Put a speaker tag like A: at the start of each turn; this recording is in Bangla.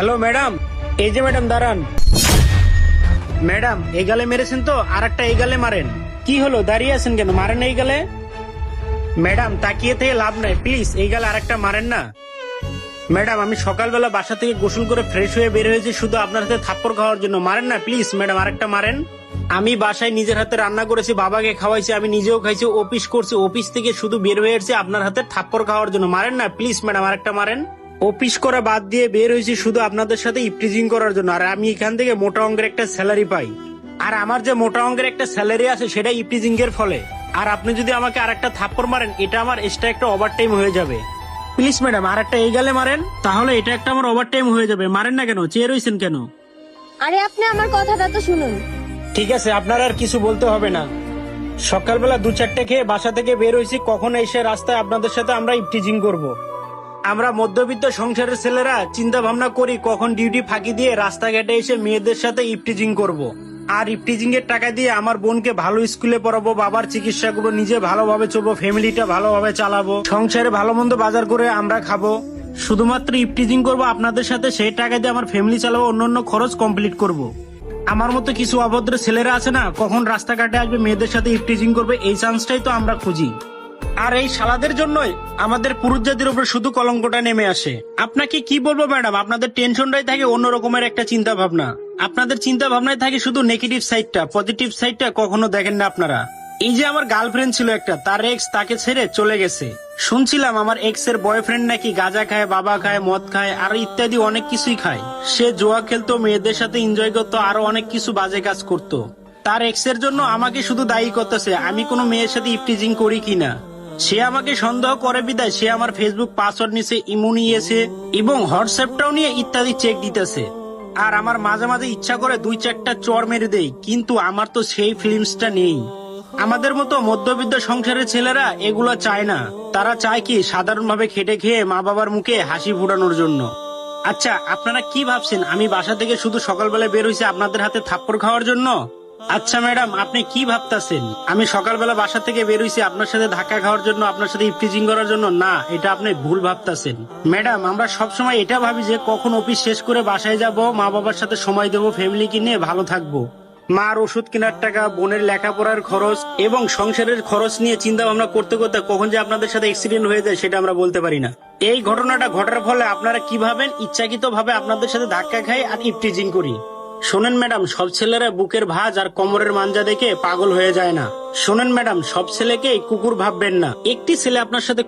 A: হ্যালো ম্যাডাম, এই যে ম্যাডাম দাঁড়ান। ম্যাডাম এই গালে মেরেছেন তো, আর একটা এই গালে মারেন। কি হলো দাঁড়িয়ে আছেন কেন, মারেন এই গালে। ম্যাডাম তাকিয়ে থেকে লাভ নাই, প্লিজ এই গালে আরেকটা মারেন না। ম্যাডাম আমি সকালবেলা বাসা থেকে গোসল করে ফ্রেশ হয়ে বের হয়েছি শুধু আপনার হাতে থাপ্পড় খাওয়ার জন্য, মারেন না প্লিজ ম্যাডাম, আরেকটা মারেন। আমি বাসায় নিজের হাতে রান্না করেছি, বাবাকে খাওয়াইছি, আমি নিজেও খাইছি, অফিস করছি, অফিস থেকে শুধু বের হয়ে এসেছি আপনার হাতে থাপ্পড় খাওয়ার জন্য, মারেন না প্লিজ ম্যাডাম, আরেকটা মারেন। অফিস করা বাদ দিয়ে বের হয়েছি শুধু আপনাদের সাথে ইপটিজিং করার জন্য, আর আমি এখান থেকে মোটা অঙ্কের একটা স্যালারি পাই। আর আমার যে মোটা অঙ্কের একটা স্যালারি আছে সেটা ইপটিজিং এর ফলে। আর আপনি যদি আমাকে আরেকটা থাপ্পড় মারেন এটা আমার এক্সট্রা একটা ওভারটাইম হয়ে যাবে। প্লিজ ম্যাডাম আরেকটা এই গালে মারেন, তাহলে এটা একটা আমার ওভারটাইম হয়ে যাবে। মারেন না কেন, চেয়ে রয়েছেন কেন?
B: আরে আপনি আমার কথাটা তো শুনুন।
A: ঠিক আছে, আপনার আর কিছু বলতে হবে না। সকালবেলা 2-4টে খেয়ে বাসা থেকে বের হয়েছি, কখন এসে রাস্তায় আপনাদের সাথে আমরা ইপটিজিং করব। আমরা মধ্যবিত্ত সংসারের ছেলেরা চিন্তা ভাবনা করি কখন ডিউটি ফাঁকি দিয়ে রাস্তাঘাটে এসে মেয়েদের সাথে ইপটিজিং করব। আর ইপটিজিং এর টাকা দিয়ে আমার বোনকে ভালো স্কুলে পড়াবো, বাবার চিকিৎসা করবো, নিজে ভালোভাবে চলবো, ফ্যামিলিটা ভালোভাবে চালাবো, সংসারে ভালো মন্দ বাজার করে আমরা খাবো। শুধুমাত্র ইপটিজিং করবো আপনাদের সাথে, সেই টাকা দিয়ে আমার ফ্যামিলি চালাবো, অন্যান্য খরচ কমপ্লিট করব। আমার মতো কিছু অভদ্র ছেলেরা আছে না, কখন রাস্তাঘাটে আসবে মেয়েদের সাথে ইপটিজিং করবে, এই চান্সটাই তো আমরা খুঁজি। আর এই শালাদের জন্যই আমাদের পুরুষ জাতির উপর শুধু কলঙ্কটা নেমে আসে। আপনাকে কি বলবো ম্যাডাম, আপনাদের টেনশনটাই থাকে অন্য রকমের একটা চিন্তা ভাবনা। আপনাদের চিন্তা ভাবনায় থাকে শুধু নেগেটিভ সাইডটা, পজিটিভ সাইডটা কখনো দেখেন না আপনারা। এই যে আমার গার্লফ্রেন্ড ছিল একটা, তার এক্স তাকে ছেড়ে চলে গেছে। শুনছিলাম আমার এক্স এর বয়ফ্রেন্ড নাকি গাঁজা খায়, বাবা খায়, মদ খায়, আর ইত্যাদি অনেক কিছুই খায়। সে জুয়া খেলতো, মেয়েদের সাথে এনজয় করতো, আরো অনেক কিছু বাজে কাজ করতো। তার এক্স এর জন্য আমাকে শুধু দায়ী করতেছে আমি কোনো মেয়ের সাথে ইপটিজিং করি কিনা। সে আমাকে সন্দেহ করে বিদায় সে আমার ফেসবুক পাসওয়ার্ড নিছে, ইমো নিয়েছে এবং হোয়াটসঅ্যাপটাও নিয়ে ইত্যাদি চেক দিতেছে। আর আমার মাঝে মাঝে ইচ্ছা করে 2-4টা চর মেরে দেই, কিন্তু আমার তো সেই ফিলিংসটা নেই। আমাদের মতো মধ্যবিত্ত সংসারের ছেলেরা এগুলো চায় না, তারা চায় কি সাধারণভাবে খেটে খেয়ে মা বাবার মুখে হাসি ফোটানোর জন্য। আচ্ছা আপনারা কি ভাবছেন আমি বাসা থেকে শুধু সকালবেলা বের হইছি আপনাদের হাতে থাপ্পড় খাওয়ার জন্য? আচ্ছা ম্যাডাম আপনি কি ভাবতাছেন আমি সকালবেলা বাসা থেকে বের হইছি আপনার সাথে ধাক্কা খাওয়ার জন্য, আপনার সাথে ইপটিজিং করার জন্য? না, এটা আপনি ভুল ভাবতাছেন। ম্যাডাম আমরা সবসময় এটা ভাবি যে কখন অফিস শেষ করে বাসায় যাব, মা বাবার সাথে সময় দেবো, ফ্যামিলিকে নিয়ে ভালো থাকবো। মার ওষুধ কেনার টাকা, বোনের লেখাপড়ার খরচ এবং সংসারের খরচ নিয়ে চিন্তা ভাবনা করতে করতে কখন যে আপনাদের সাথে অ্যাক্সিডেন্ট হয়ে যায় সেটা আমরা বলতে পারি না। এই ঘটনাটা ঘটার ফলে আপনারা কি ভাবেন ইচ্ছাকৃত ভাবে আপনাদের সাথে ধাক্কা খাই আর ইপটিজিং করি। শোনেন ম্যাডাম, সব ছেলেরা বুকের ভাঁজ আর কোমরের মাঞ্জা দেখে পাগল হয়ে যায় না। শোনেন ম্যাডাম, সব ছেলেকে কুকুর ভাববেন না। একটি ছেলে আপনার সাথে